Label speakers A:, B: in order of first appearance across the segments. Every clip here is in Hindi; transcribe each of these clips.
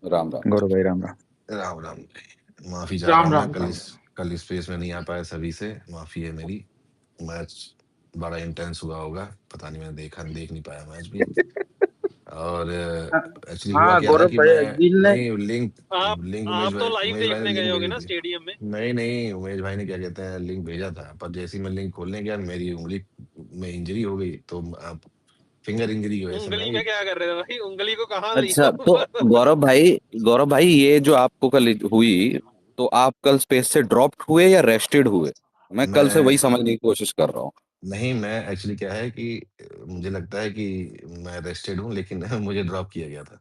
A: राम राम।
B: गौरव भाई राम राम।
C: राम राम भाई, माफी चाह रहा
D: राम
C: हूँ मैं
D: राम
C: कल
D: राम।
C: कल स्पेस में नहीं आ पाया सभी से, माफी है मेरी। मैच बड़ा इंटेंस हुआ होगा, पता नहीं, मैंने देख नहीं पाया मैच भी। और एक्चुअली हुआ
D: हाँ
C: क्या था
D: गौरव
C: कि
D: भाई
C: मैं
D: गिल ने।
C: नहीं लिंक
E: आप
C: लिंक
E: आप तो लाइव
C: उमेश भाई ने
E: देखने गए
C: लिंक
E: होगे
C: भेजी
E: ना
C: थी।
E: स्टेडियम में।
C: नहीं, उमेश भाई ने क्या कहते हैं लिंक भेजा था, पर जैसे ही मैं लिंक खोलने गया मेरी उंगली में इंजरी हो गई, तो फिंगर इंजरी की वजह से मैं
E: उंगली में क्या कर रहे थे भाई, उंगली को कहाँ
A: अच्छा,
E: लिया
A: तो
E: हुआ?
A: गौरव भाई ये जो आपको कल हुई, तो आप कल स्पेस से ड्रॉप्ड हुए या रेस्टेड हुए? मैं कल से वही
C: मैं
A: समझने की कोशिश कर रहा हूँ।
C: नहीं, मैं एक्चुअली क्या है कि मुझे लगता है कि मैं रेस्टेड हूँ, लेकिन मुझे ड्रॉप किया गया था।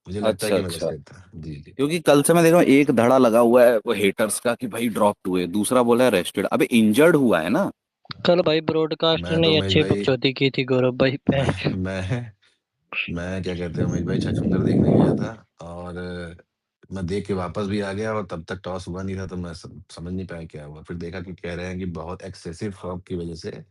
C: मुझे लगता है
A: अच्छा
C: कि मैं
A: अच्छा।
C: रेस्टेड था। जी, जी।
A: क्योंकि कल से मैं देख रहा हूँ एक धड़ा लगा हुआ है वो हेटर्स का कि भाई ड्रॉप्ड हुए, दूसरा बोला है रेस्टेड। अबे इंजर्ड हुआ है ना?
F: कल भाई ब्रॉडकास्टर
C: मैं
F: ने
C: तो
F: ही
C: उमेश
F: अच्छी
C: भाई
F: बकचोदी की थी गौरव भाई पे।
C: मैं मैं मैं क्या कहते हैं उमेश भाई, छछूंदर देखने गया था। और मैं देख के वापस भी आ गया, और तब तक टॉस हुआ नहीं था, तो मैं समझ नहीं पाया क्या हुआ। फिर देखा कि कह रहे हैं कि बहुत एक्सेसिव फॉग की वजह से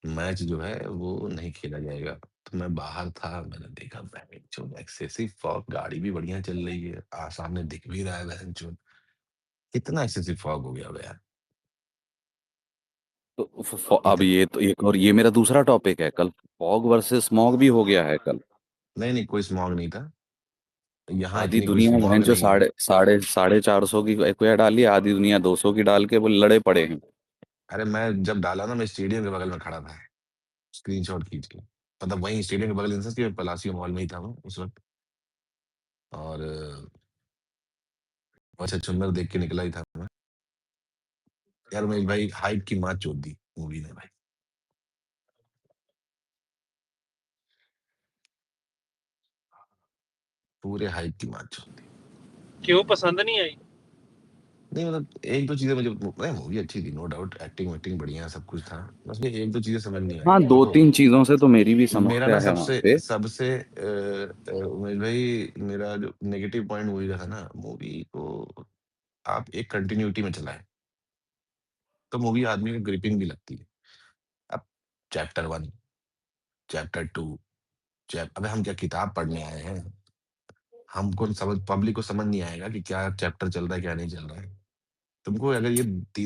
C: मैच जो है वो नहीं खेला जाएगा। तो मैं बाहर था, मैंने देखा बहनचोद एक्सेसिव फॉग, गाड़ी भी बढ़िया चल रही है, सामने दिख भी रहा है बहनचोद, कितना एक्सेसिव फॉग हो गया अब यार।
A: तो अब ये तो एक और ये मेरा दूसरा टॉपिक है कल। फॉग वर्सेस स्मॉग भी हो गया है कल।
C: नहीं, कोई स्मॉग नहीं था यहाँ,
A: आधी
C: इतनी कोई
A: दुनिया बहन
C: स्मॉग
A: जो
C: नहीं है।
A: साढ़े साढ़े साढ़े 400 की एक्वायर डाली, आधी दुनिया 200 की डाल के वो लड़े पड़े हैं।
C: अरे मैं जब डाला ना, मैं स्टेडियम के बगल में खड़ा था, स्क्रीनशॉट खींच के, मतलब वहीं स्टेडियम के बगल, इन की पलासियो मॉल में ही था वो उस वक्त। और अच्छा चुनर देख के निकला ही था मैं। यार मैं भाई, हाइप की माँ चोद दी मूवी ने भाई, पूरे हाइप की माँ चोद दी।
E: क्यों पसंद नहीं आई?
C: नहीं मतलब एक दो चीजें मुझे, मूवी अच्छी थी नो डाउट, एक्टिंग वेक्टिंग बढ़िया सब कुछ था, बस ये एक दो चीजें समझ नहीं आई।
A: हाँ, दो
C: देखो
A: तीन चीजों से तो मेरी भी
C: मेरा ना
A: समस्या है वहां
C: सबसे
A: पे।
C: सबसे उमेश भाई, मेरा जो नेगेटिव पॉइंट मूवी का था ना, मूवी को आप एक कंटिन्यूटी में चलाएं तो मूवी आदमी को ग्रिपिंग भी लगती है। अब चैप्टर 1, चैप्टर 2, अबे हम क्या किताब पढ़ने आए हैं? हमको समझ, पब्लिक को समझ नहीं आएगा कि क्या चैप्टर चल रहा है क्या नहीं चल रहा है। तुमको अगर ये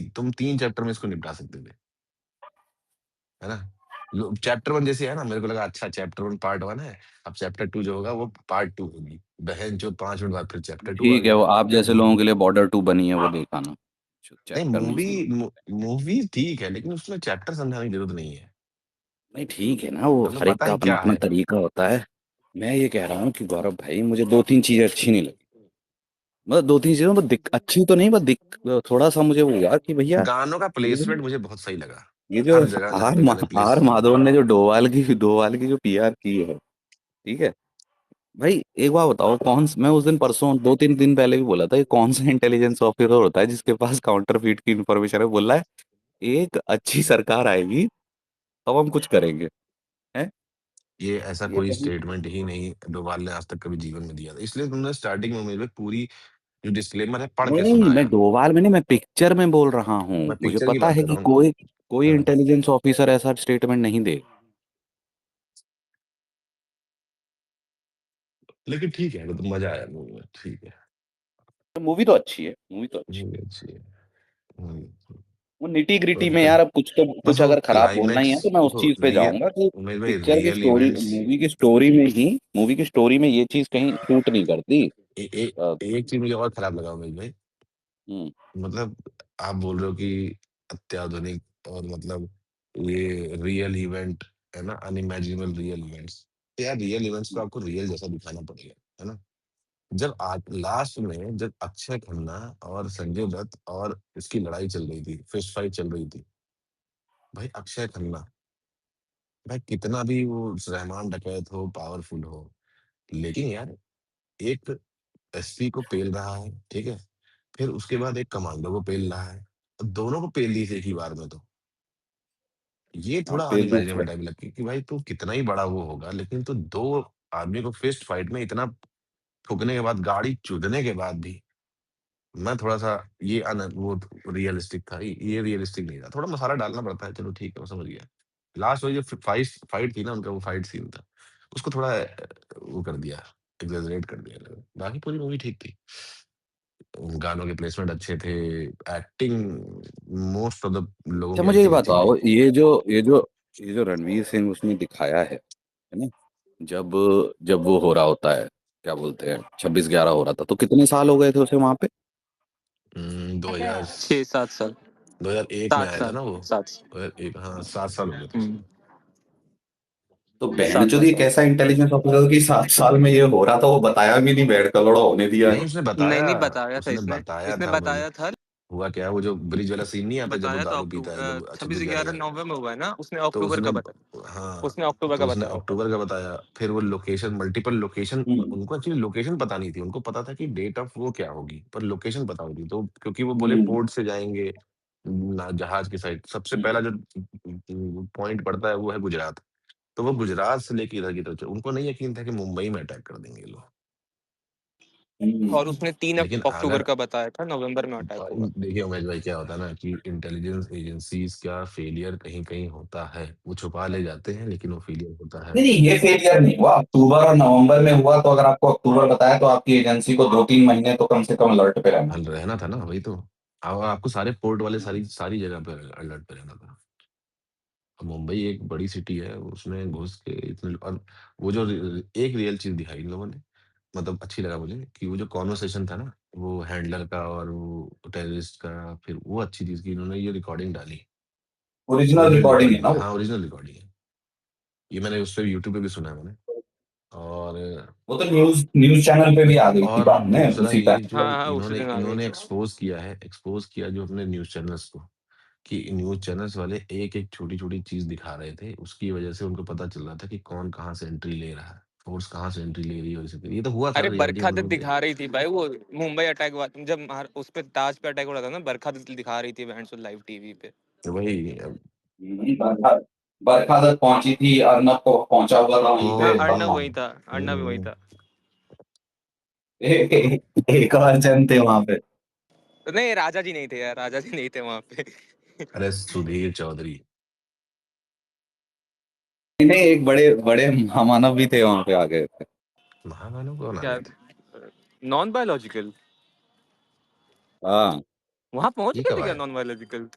C: तुम 3 चैप्टर में इसको निपटा सकते थे, है ना? चैप्टर 1 जैसे है ना, मेरे को लगा अच्छा चैप्टर 1 पार्ट 1 है, अब चैप्टर 2 जो होगा वो पार्ट 2 होगी। बहन जो 5 मिनट बाद फिर चैप्टर 2 आ
A: ठीक है,
C: गया।
A: वो आप जैसे लोगों के लिए बॉर्डर 2 बनी है, वो देखा ना।
C: नहीं,
A: चैप्टर नहीं समझ।
C: मूवी ठीक है, लेकिन उसमें चैप्टर समझाने की जरूरत नहीं है।
A: नहीं ठीक है ना, वो
C: मतलब
A: हर एक
C: पता
A: का
C: ही
A: अपना
C: क्या
A: अपना
C: है।
A: तरीका होता है। मैं ये कह रहा हूँ कि गौरव भाई मुझे दो तीन चीजें अच्छी नहीं लगी। मतलब दो तीन चीजों में अच्छी तो नहीं, बस थोड़ा सा मुझे वो हुआ कि भैया
C: गानों का
A: ये जो
C: प्लेसमेंट मुझे बहुत सही लगा।
A: ये जो
C: हर जगह जहाँ पे गाने प्लेस
A: आर
C: किए।
A: माधवन ने जो डोवाल की जो पीआर की है, ठीक है भाई। एक बात बताओ, मैं उस दिन परसों 2-3 दिन पहले भी बोला था, ये कौन सा इंटेलिजेंस ऑफिसर होता है जिसके पास काउंटरफीट की इंफॉर्मेशन है? बोल रहा है एक अच्छी सरकार आएगी तब हम कुछ करेंगे। हैं?
C: ये ऐसा
A: ये
C: कोई
A: बहन।
C: स्टेटमेंट ही नहीं डोभाल ने आज तक कभी जीवन में दिया था, इसलिए तुमने स्टार्टिंग में मेरे पूरी जो डिस्क्लेमर है पढ़ के
A: नहीं, मैं
C: सुनाया।
A: डोवाल में नहीं, मैं पिक्चर में बोल रहा हूँ।
C: मैं
A: मुझे
C: पिक्चर की
A: पता
C: बात
A: है
C: कर
A: कि
C: रहा हूँ।
A: कोई कोई
C: हाँ।
A: इंटेलिजेंस ऑफिसर ऐसा स्टेटमेंट नहीं दे।
C: लेकिन ठीक है, तो मजा आया मूवी में, ठीक है।
A: मूवी तो अच्छी है, मूवी तो अच्छी है।
C: मूवी अच्छी है।
A: वो निटी ग्रिटी
C: बस
A: में यार, अब कुछ तो
C: बस
A: कुछ
C: वो
A: अगर खराब बोलना ही
C: क्लाइमेक्स,
A: है तो मैं उस
C: देखो
A: चीज पे
C: रियल,
A: जाऊंगा कि
C: उमेश भाई
A: पिक्चर की
C: रियल
A: स्टोरी,
C: इवेंट्स।
A: मूवी की स्टोरी में ये चीज कहीं शूट नहीं करती।
C: एक चीज मुझे और खराब लगा उमेश भाई,
A: हम्म।
C: मतलब आप बोल रहे हो कि अत्याधुनिक, और मतलब ये रियल इवेंट है ना, अनइमेजिनेबल रियल इवेंट्स। यार रियल इवेंट्स को आपको रियल जैसा दिखाना पड़ेगा, है ना? जब लास्ट में जब अक्षय खन्ना और संजय दत्त और इसकी लड़ाई चल रही थी, फिस्ट फाइट चल रही थी, भाई अक्षय खन्ना, भाई कितना भी वो रहमान डकैत हो, पावरफुल हो, लेकिन यार एक एसपी को पेल रहा है, ठीक है, फिर उसके बाद एक कमांडो को पेल रहा है, और दोनों को पेल दी थी एक ही बार में, तो ये
A: हाँ,
C: थोड़ा
A: पेल
C: अनइमेजिनेबल टाइप लगा कि भाई तू कितना ही बड़ा वो होगा, लेकिन तो दो आदमी को फिस्ट फाइट में इतना ठुकने के बाद, गाड़ी चुदने के बाद भी, मैं थोड़ा सा ये वो रियलिस्टिक था, ये रियलिस्टिक नहीं था, थोड़ा मसाला डालना पड़ता है, चलो ठीक है, मैं समझ गया। लास्ट वो जो फाइट फाइट थी ना उनका, वो फाइट सीन था, उसको थोड़ा वो कर दिया। एग्जैजरेट कर दिया लोगों ने। बाकी पूरी मूवी ठीक थी, गानों के प्लेसमेंट अच्छे थे, एक्टिंग मोस्ट ऑफ द लोगों
A: अच्छा
C: की
A: मुझे ये
C: एक्टिंग अच्छी
A: बताओ,
C: थी।
A: ये जो रणवीर सिंह उसने दिखाया है ना, जब जब वो हो रहा होता है, क्या बोलते हैं, 26/11 हो रहा था, तो कितने साल हो गए थे उसे वहां पे?
C: 2000
F: 6-7 साल
C: 2001 में
F: सात
C: आया था
F: साल
C: ना वो।
F: 7
C: 2001, हाँ 7 साल हो गए थे उसको।
A: तो बहन
F: 7
A: चोद,
F: साल
A: ये कैसा इंटेलिजेंस ऑफिसर कि 7 साल में ये हो रहा था, वो बताया भी नहीं, बेड का लौड़ा होने दिया
C: नहीं
A: है।
C: उसने
F: नहीं
C: बताया,
F: नहीं बताया था
C: उसने
F: इसने
C: बताया
F: इसने
C: था भाई।
F: बताया था
C: हुआ क्या, वो जो ब्रिज वाला सीन नहीं आता जब वो
F: बताया था
C: दारू पीता है, जब
F: अक्टूबर
C: 26/11
F: 26/11 नवंबर में हुआ है ना, उसने
C: तो
F: अक्टूबर
C: उसने,
F: का बताया
C: हाँ
F: उसने अक्टूबर
C: तो
F: का
C: उसने
F: बताया था।
C: अक्टूबर का बताया। फिर वो लोकेशन, मल्टीपल लोकेशन,
A: हम्म।
C: उनको एक्चुअली लोकेशन पता नहीं थी, उनको पता था कि डेट ऑफ वो क्या होगी, पर लोकेशन पता होगी। तो क्योंकि वो बोले
A: हम्म।
C: पोर्ट से जाएंगे ना, जहाज की साइड सबसे पहला जो पॉइंट पड़ता है वो है गुजरात। तो वो गुजरात से लेके इधर की तरफ उनको नहीं यकीन था कि मुंबई में अटैक कर देंगे ये लोग।
F: और उसने 3
C: लेकिन
F: अक्टूबर
C: अगर
F: का बताया था नवंबर में अटैक होगा।
C: देखिए उमेश भाई, क्या होता है ना कि इंटेलिजेंस एजेंसीज का फेलियर कहीं कहीं होता है, वो छुपा ले जाते हैं लेकिन वो फेलियर होता है।
A: नहीं नहीं, ये फेलियर नहीं हुआ, अक्टूबर और नवंबर में हुआ, तो अगर आपको अक्टूबर बताया तो आपकी एजेंसी को 2-3 महीने तो कम से कम अलर्ट पे रहना।
C: हल रहना था ना, वही तो। आपको सारे पोर्ट वाले सारी सारी जगह पे अलर्ट पे रहना था। अब मुंबई एक बड़ी सिटी है, उसमें घुस के इतने और वो जो एक रियल चीज दिखाई इन लोगों ने, मतलब अच्छी लगा मुझे कि वो जो कॉन्वर्सेशन था ना, वो हैंडलर का और वो टेररिस्ट का, फिर वो अच्छी चीज की इन्होंने ये रिकॉर्डिंग डाली।
A: ओरिजिनल
C: ओरिजिनल
A: रिकॉर्डिंग है
C: रिकॉर्डिंग
A: ना
C: है,
A: वो।
C: हाँ ओरिजिनल रिकॉर्डिंग है। ये मैंने उस पे यूट्यूब पे भी सुना है मैंने। और
A: वो तो न्यूज न्यूज चैनल पे भी आ गई थी
C: और
A: बाद में
C: दूसरा
A: उसी
C: ये
A: टाइम।
C: जो
F: हाँ हाँ उसी
C: इन्होंने
F: दिन आ गई
C: इन्होंने
F: थी।
C: एक्सपोज किया है, एक्सपोज किया जो अपने न्यूज़ चैनल्स को, कि न्यूज़ चैनल्स वाले एक-एक छोटी-छोटी चीज़ दिखा रहे थे। उसकी वजह से उनको पता चल रहा था कि कौन कहाँ से एंट्री ले रहा है, फ़ोर्स कहाँ से एंट्री ले रही है और इसी तरह। ये तो हुआ था
F: अरे
C: रियलिटी में
F: बरखा
C: हम
F: दत्त
C: लोग
F: दिखा रही थी भाई, वो मुंबई अटैक हुआ जब उस पे ताज पे अटैक हो रहा था ना, बरखा दत्त दिखा रही थी बैंड लाइव टीवी पे।
C: वही
A: बरखा बरखा तक पहुंची थी, अर्नब को पहुंचा हुआ था वहीं
F: हाँ
A: पे बम।
F: अर्णव वही था, अर्णव वही था।
A: एक और जन थे वहां पे।
F: नहीं राजा जी नहीं थे यार, राजा जी नहीं थे वहां पे।
C: अरे सुधीर चौधरी।
A: नहीं, एक बड़े बड़े महामानव भी थे वहां पे, आ गए थे।
C: महामानव कौन आ
F: क्या
C: गए?
F: नॉन बायोलॉजिकल
A: हाँ।
F: वहां पहुंच
C: ये
F: गए
C: कब
F: थे क्या
C: आए?
F: Non biological?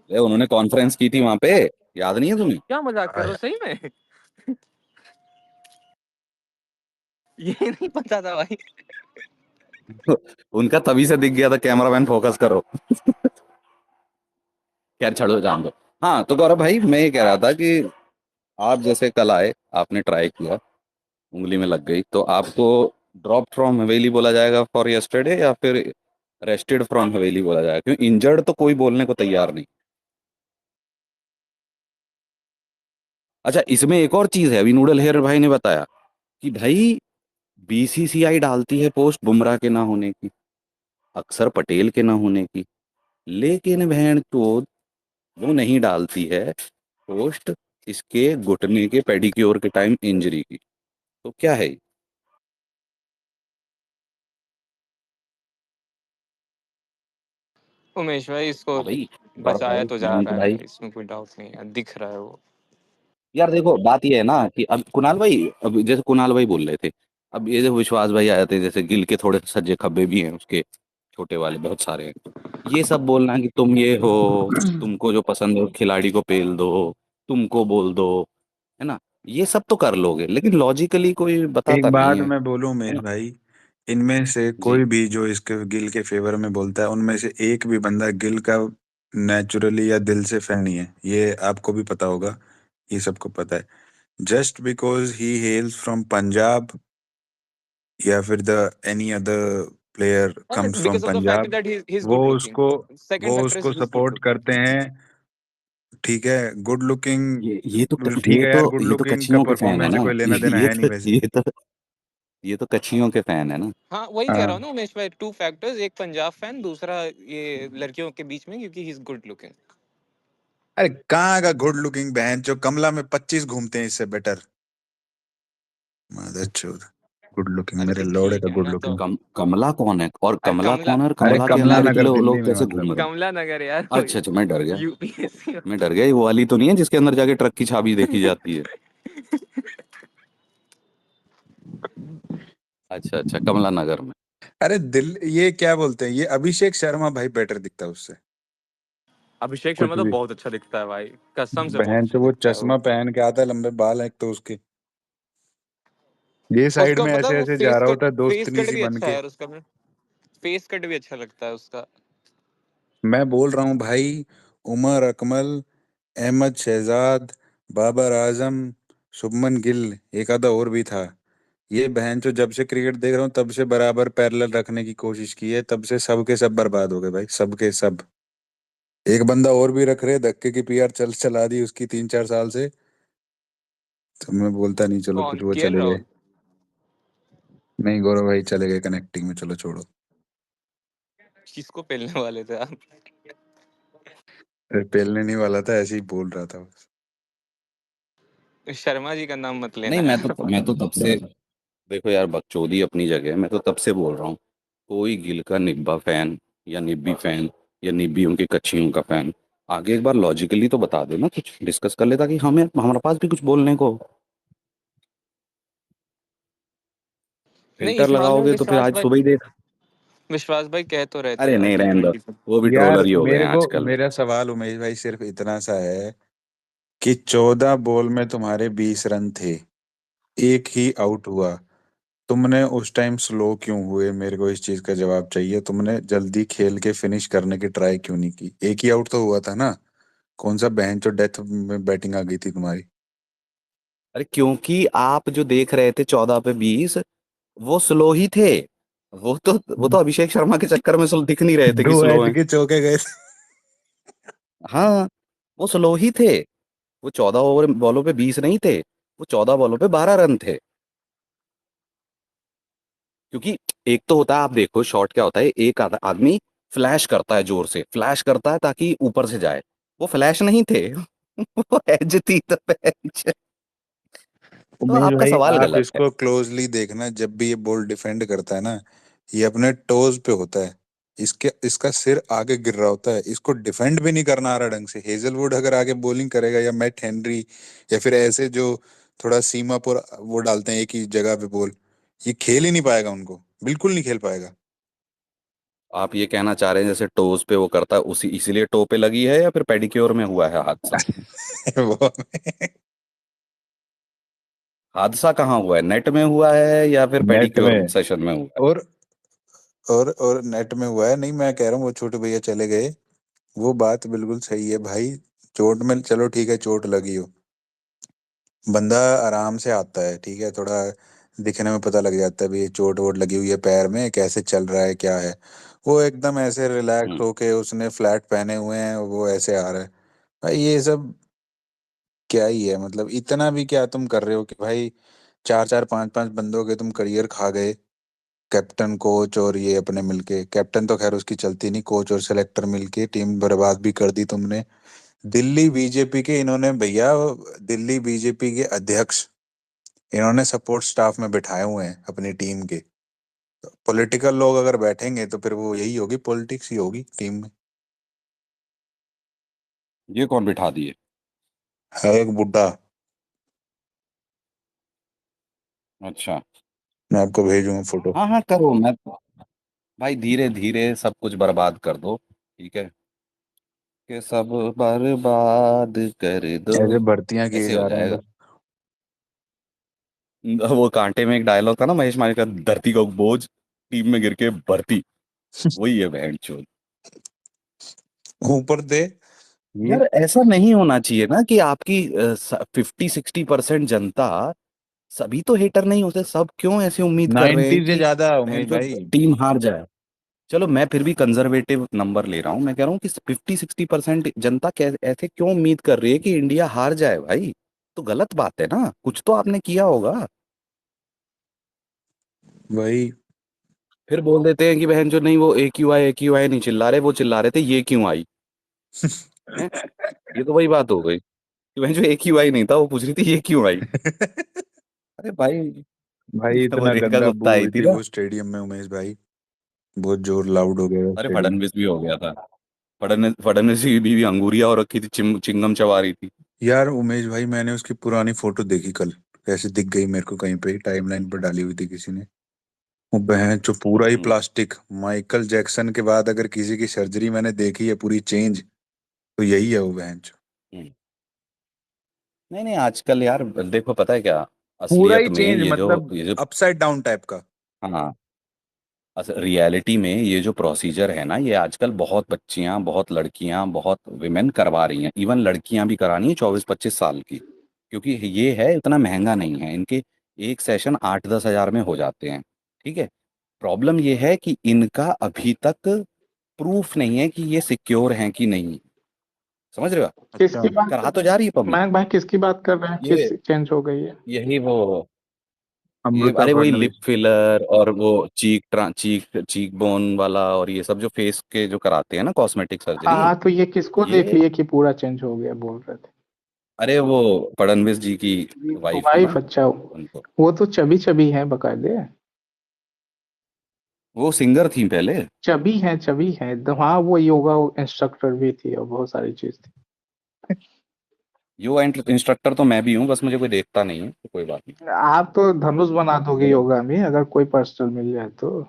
A: उन्होंने कॉन्फ्रेंस की थी वहां पे, याद नहीं है तुम्हें?
F: क्या मजाक कर रहे
C: आए
F: हो सही में? ये नहीं पता था भाई।
A: उनका तभी से दिख गया था, कैमरामैन फोकस करो। खैर छोड़ो, जान दो। हाँ तो गौरव भाई, मैं ये कह रहा था कि आप जैसे कल आए, आपने ट्राई किया, उंगली में लग गई, तो आपको ड्रॉप फ्रॉम हवेली बोला जाएगा फॉर यस्टरडे, या फिर रेस्टेड फ्रॉम हवेली बोला जाएगा? क्योंकि इंजर्ड तो कोई बोलने को तैयार नहीं। अच्छा, इसमें एक और चीज है, अभी नूडल हेयर भाई ने बताया कि भाई बीसीसीआई डालती है पोस्ट बुमराह के ना होने की, अक्षर पटेल के ना होने की, लेकिन बहन चोद वो नहीं डालती है पोस्ट इसके घुटने के पेडिक्योर के टाइम इंजरी की। तो क्या है?
F: उमेश भाई इसको
A: हाँ भाई, गौरव
F: बचाया
A: भाई,
F: तो जा
A: मयंक
F: रहा
A: भाई,
F: है, इसमें कोई डाउट नहीं है, दिख रहा है वो।
A: यार देखो बात ये है ना कि अब कुणाल भाई, अब जैसे कुणाल भाई बोल रहे थे, अब ये जो विश्वास भाई आए थे, जैसे गिल के थोड़े सज्जे खब्बे भी हैं उसके, छोटे वाले बहुत सारे हैं, ये सब बोलना कि तुम ये हो, तुमको जो पसंद है उस खिलाड़ी को पेल दो, तुमको बोल दो, है ना, ये सब तो कर लोगे, लेकिन लॉजिकली कोई
B: एक
A: बताता नहीं
B: बात
A: है
B: मैं बोलूं
A: है
B: महेश
A: ना?
B: भाई, इनमें से
A: जी।
B: कोई भी जो इसके गिल के फेवर में बोलता है, उनमें से एक भी बंदा गिल का नेचुरली या दिल से फैन नहीं है, ये आपको भी पता होगा, ये सबको पता है। Just because he हेल्स from Punjab या फिर the any other player comes from
F: because of the fact
B: Punjab,
F: that he is
B: वो
F: गुड लुकिंग।
B: उसको
F: सेकंड
B: वो
F: फैक्टर
B: उसको
F: इज गुड
B: सपोर्ट
F: लुकिंग।
B: करते हैं। ठीक है, गुड लुकिंग, ठीक
A: ये
B: है यार,
A: तो
B: गुड
A: ये तो
B: लुकिंग का
A: कच्चियों के फैन है
B: परफॉर्मेंस से
A: ना।
B: कोई लेना देना है नहीं वैसे।
A: ये तो कच्चियों के फैन है ना।
F: हाँ वही कह रहा हूँ
B: हाँ,
F: ना उमेश भाई, 2 फैक्टर्स, एक पंजाब फैन, दूसरा ये लड़कियों के बीच में क्योंकि ही इज गुड लुकिंग।
B: अरे कहाँ का गुड लुकिंग, बहन जो कमला में 25 घूमते हैं इससे बेटर। मदरचोद, गुड लुकिंग,
F: अरे
B: मेरे
F: तो
B: लौड़े
F: ठीक
B: का
F: है
B: गुड
F: ना तो।
B: लुकिंग।
A: कमला कौन है, और
F: अरे
A: कमला
F: कमला,
A: कौन है, और
B: अरे
A: कमला के
B: कमला
A: अंदर के
B: नगर
A: लोग
B: दिल्ली में
A: कैसे
B: मतलब।
A: घूम रहे हैं?
F: कमला नगर यार,
A: अच्छा अच्छा, मैं डर गया।
F: यूपीएससी।
A: मैं डर गया, ये वो वाली तो नहीं है जिसके अंदर जाके ट्रक की चाबी देखी जाती है? अच्छा अच्छा, कमला नगर में।
B: अरे दिल, ये क्या बोलते हैं, ये अभिषेक शर्मा भाई बेटर दिखता है उससे।
F: अभिषेक
B: कुछ
F: शर्मा तो
B: भी,
F: बहुत अच्छा दिखता है भाई, कसम से बहुत
B: बहन
F: अच्छा
B: से वो
F: दिखता है वो।
B: चश्मा पहन के आता है, लंबे बाल हैं एक तो उसके, ये साइड
F: उसका
B: में
F: पता है
B: ऐसे
F: वो
B: ऐसे जा रहा होता है
F: फेस
B: दोस्तनी
F: कट
B: सी
F: भी
B: बन
F: अच्छा है
B: के।
F: यार उसका। फेस कट भी अच्छा लगता है उसका।
B: मैं बोल रहा हूँ भाई, उमर अकमल, अहमद शहजाद, बाबर आजम, शुभमन गिल, एक आधा और भी था। ये बहन जो जब से क्रिकेट देख रहा हूँ तब से बराबर पैरेलल रखने की कोशिश की है, तब से सब के सब बर्बाद हो गए भाई, सब के सब। एक बंदा और भी रख रहे, धक्के की पीआर चला दी उसकी 3-4 साल से। तो मैं बोलता नहीं, चलो कुछ
F: कौन,
B: वो
F: केएल
B: चले गए।
F: राहुल?
B: नहीं, गौरव भाई चले गए कनेक्टिंग में, चलो छोड़ो।
F: किसको पेलने वाले थे आप?
B: अरे पेलने नहीं वाला था, ऐसे ही बोल रहा था बस।
F: शर्मा जी का नाम मत
A: नहीं,
F: लेना यार।
A: मैं तो तब से, देखो यार, बकचोदी अपनी जगह है, मैं तो तब से बोल रहा हूँ, कोई गिल का निब्बा फैन या निब्बी फैन या निब्बियों की कच्चियों का फैन आगे एक बार लॉजिकली तो बता दे ना, कुछ डिस्कस कर ले, ताकि हमें हमारे पास भी कुछ बोलने को।
F: नहीं,
A: फिल्टर
F: इस मामले में
A: लगाओगे तो फिर आज सुबह ही देख।
F: विश्वास भाई कह तो रहे थे
A: अरे
F: यार
A: नहीं,
F: टी
A: रहने दो,
F: ट्वेंटी पे।
A: वो भी
B: यार
A: ट्रोलर ही हो गए हैं
B: मेरे को,
A: आजकल।
B: मेरा सवाल उमेश भाई सिर्फ इतना सा है कि 14 बॉल में तुम्हारे 20 रन थे, एक ही आउट हुआ, तुमने उस टाइम स्लो क्यों हुए? मेरे को इस चीज का जवाब चाहिए। तुमने जल्दी खेल के फिनिश करने की ट्राई क्यों नहीं की? एक ही आउट तो हुआ था ना, कौन सा बहन चो डेथ में बैटिंग आ गई थी तुम्हारी?
A: अरे क्योंकि आप जो देख रहे थे 14 पे 20, वो स्लो ही थे। वो तो अभिषेक शर्मा के चक्कर में दिख नहीं रहे थे कि
B: दो
A: स्लो
B: एज
A: हैं।
B: के चौके गए थे।
A: हाँ, वो स्लो ही थे। वो 14 ओवर बॉलों पे 20 नहीं थे, वो 14 बॉलों पे 12 रन थे। क्योंकि एक तो होता है, आप देखो शॉट क्या होता है, एक आदमी फ्लैश करता है, जोर से फ्लैश करता है ताकि ऊपर से जाए। वो फ्लैश नहीं थे। वो एज थी तो edge। तो
B: उमेश
A: आपका
B: भाई
A: सवाल
B: आप
A: गलत है।
B: इसको क्लोजली देखना, जब भी ये बॉल डिफेंड करता है ना, ये अपने टोज पे होता है, इसके इसका सिर आगे गिर रहा होता है, इसको डिफेंड भी नहीं करना आ रहा ढंग से। हेजलवुड अगर आगे बॉलिंग करेगा, या मैट हेनरी, या फिर ऐसे जो थोड़ा सीमा पर वो डालते हैं एक ही जगह पे बॉल, ये खेल ही नहीं पाएगा, उनको बिल्कुल नहीं खेल पाएगा।
A: आप ये कहना चाह रहे हैं जैसे टोज पे वो करता है, उसी इसीलिए टो पे लगी है, या फिर पेडिक्योर में हुआ है हादसा?
B: वो
A: हादसा कहाँ हुआ है, नेट में हुआ है या फिर
B: नेट
A: पेडिक्योर
B: में,
A: सेशन में हुआ है?
B: और और नेट में हुआ है। नहीं, मैं कह रहा हूँ वो छोटे भैया चले गए, वो बात बिल्कुल सही है भाई। चोट में चलो ठीक है, चोट लगी हो, बंदा आराम से आता है, ठीक है, थोड़ा दिखने में पता लग जाता है भी ये चोट वोट लगी हुई है पैर में, कैसे चल रहा है क्या है। वो एकदम ऐसे रिलैक्स
A: हम्म।
B: होके, उसने फ्लैट पहने हुए हैं, वो ऐसे आ रहा है। भाई ये सब क्या ही है? मतलब इतना भी क्या तुम कर रहे हो कि भाई 4-4 5-5 बंदों के तुम करियर खा गए, कैप्टन कोच और ये अपने मिलके, कैप्टन तो खैर उसकी चलती नहीं, कोच और सेलेक्टर मिलके टीम बर्बाद भी कर दी तुमने। दिल्ली बीजेपी के इन्होंने भैया, दिल्ली बीजेपी के अध्यक्ष इन्होंने सपोर्ट स्टाफ में बिठाए हुए हैं अपनी टीम के। पॉलिटिकल लोग अगर बैठेंगे तो फिर वो यही होगी, पॉलिटिक्स ही होगी टीम में।
A: ये कौन बिठा दिए?
B: है एक बुड्ढा,
A: अच्छा।
B: मैं आपको भेजूंगा फोटो।
A: हाँ हाँ, करो। मैं भाई धीरे धीरे सब कुछ बर्बाद कर दो, ठीक है, कि सब बर्बाद कर दो,
B: ऐसे भर्तियां किए
A: ऐसे हो
B: जा रहे हैं
A: जाएगा।
B: बस।
A: वो कांटे में एक डायलॉग था ना महेश मालिक का, धरती का बोझ टीम में गिर के भर्ती, वही है बहन चोद।
B: ऊपर दे ये
A: यार ऐसा नहीं होना चाहिए ना कि आपकी 50-60% जनता, सभी तो हेटर नहीं होते, सब क्यों ऐसे उम्मीद कर रहे हैं
B: 90 से
A: कि
B: ज्यादा
A: बहन
B: उमेश
A: चोद
B: भाई।
A: टीम हार जाए। चलो मैं फिर भी कंजर्वेटिव नंबर ले रहा हूँ, मैं कह रहा हूँ कि 50-60% जनता ऐसे क्यों उम्मीद कर रही है कि इंडिया हार जाए भाई? तो गलत बात है ना, कुछ तो आपने किया होगा।
B: वही।
A: फिर बोल देते हैं कि बहन जो नहीं, वो ए क्यू आई नहीं चिल्ला रहे, वो चिल्ला रहे थे ये क्यों आई है। ये तो वही बात हो गई कि बहन जो ए क्यू आई नहीं था, वो पूछ रही थी ये क्यों आई। अरे भाई,
B: भाई
A: वो
B: इतना
A: रेखा
B: गंदा
A: गुप्ता
B: बू
A: आई
B: हुई
A: थी
B: थी
A: ना।
B: वो स्टेडियम में उमेश भाई, बहुत जोर लाउड हो गया
A: अरे
B: स्टेडियम।
A: फडनवीस भी हो गया था। फडनवीस की बीवी अंगूरिया और रखी थी, चिंगम चबा रही थी।
B: यार उमेश भाई मैंने उसकी पुरानी फोटो देखी कल, कैसे दिख गई मेरे को कहीं पे टाइमलाइन पर डाली हुई थी किसी ने। वो बहन जो पूरा ही
A: हम्म,
B: प्लास्टिक। माइकल जैक्सन के बाद अगर किसी की सर्जरी मैंने देखी है पूरी चेंज, तो यही है वो बहन जो।
A: हम्म। नहीं नहीं, आजकल यार देखो, पता है क्या,
B: पूरा ही
A: असलियत में
B: चेंज,
A: ये जो
B: मतलब
A: ये जो
B: अपसाइड डाउन टाइप का।
A: हाँ, रियलिटी में ये जो प्रोसीजर है ना, ये आजकल बहुत बच्चियां, बहुत लड़कियां, बहुत विमेन करवा रही हैं। इवन लड़कियां भी करानी है 24-25 साल की, क्योंकि ये है, इतना महंगा नहीं है। इनके एक सेशन 8-10 हज़ार में हो जाते हैं। ठीक है। प्रॉब्लम ये है कि इनका अभी तक प्रूफ नहीं है कि ये सिक्योर हैं कि नहीं। समझ रहे हो आप?
B: अच्छा।
D: किसकी बात कर
A: करा तो
D: रहे
A: जा
D: हैं?
A: रही है पब्लिक।
D: मयंक भाई किसकी बात कर रहे हैं?
A: ये
D: किस चेंज हो गई है?
A: यही वो, ये
B: अमृता
A: अरे वही लिप
B: फडणवीस।
A: फिलर और वो चीक बोन वाला और ये सब जो फेस के जो कराते हैं ना, कॉस्मेटिक सर्जरी।
D: हाँ, तो ये किसको देख
A: ये
D: लिए कि पूरा चेंज हो गया बोल रहे थे?
A: अरे वो फडणवीस जी की वाइफ है
D: वाइफ?
A: ना,
D: अच्छा,
A: उनको।
D: वो तो चबी चबी है बकायदे।
A: वो सिंगर थी पहले।
D: चबी है, चबी है तो हाँ, वो योगा इंस्ट्रक्टर भी थी और बहुत सारी चीज थी।
A: योगा इंस्ट्रक्टर तो मैं भी हूँ, बस मुझे कोई देखता नहीं है, तो कोई बात नहीं।
D: आप तो धनुष बना दोगे
A: चलो।
D: योगा में अगर कोई पर्सनल मिल जाए तो।